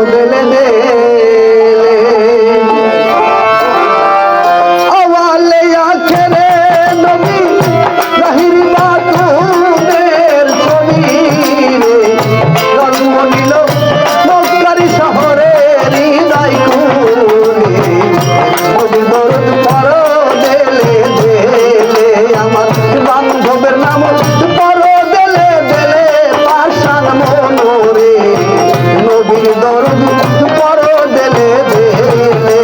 দেলে দেলে আওয়ালে আখেরে নবী জাহির মাতুমের ছবি রে জন্ম নিল মক্কারি শহরে হৃদয় কুলে নবীর দরদ পড়ো দেলে দেলে আমার বান্ধবের নাম পড়ো দেলে দেলে পাষাণ মনোরে নবীর দরদ পড়ো দেলে দেলে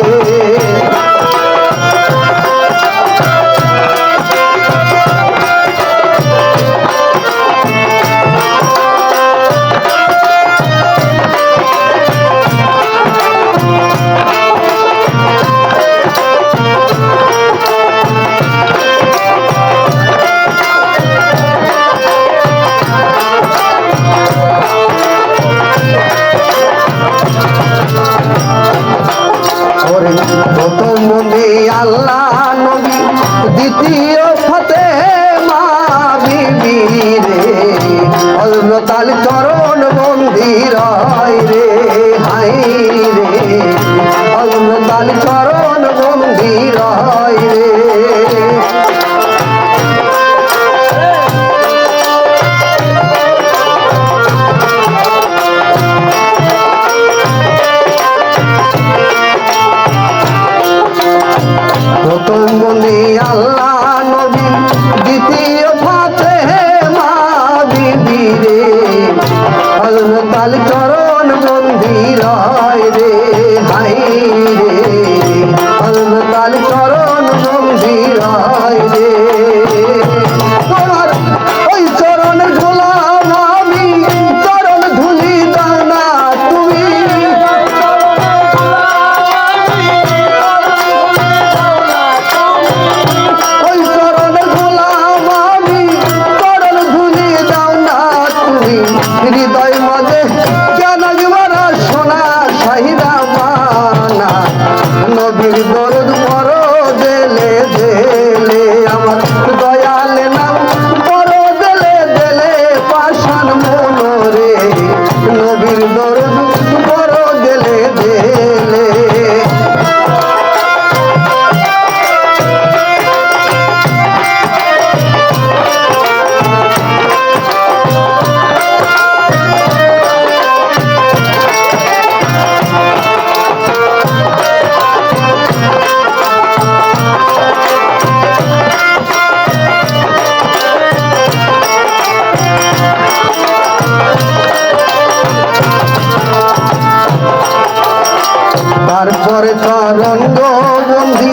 প্রথম নবী আল্লাহ নবী দ্বিতীয় ফাতেমা বিবি রে হযরত আলী চরণ মন্দির রে হাই রে হযরত আলী চরণ মন্দির রে প্রথম বলি আল্লাহ নবী দ্বিতীয় ফাতেমা বিবি রে হযরত আলী চরণ মন্দির রে হাই রে হযরত আলী চরণ মন্দির রে তোমার ওই চরণের গোলাম আমি চরণ ধুলি দাও না তুমি হৃদয় মাঝে কেন মারা সোনা শাহিদা মানা নবীর দরদ পড়ো দেলে দেলে আমার দয়ালে নাম পড়ো দেলে দেলে পাষাণ মনোরে নবীর দরদ পড়ো দেলে দেলে তারপরে তরঙ্গ বন্ধি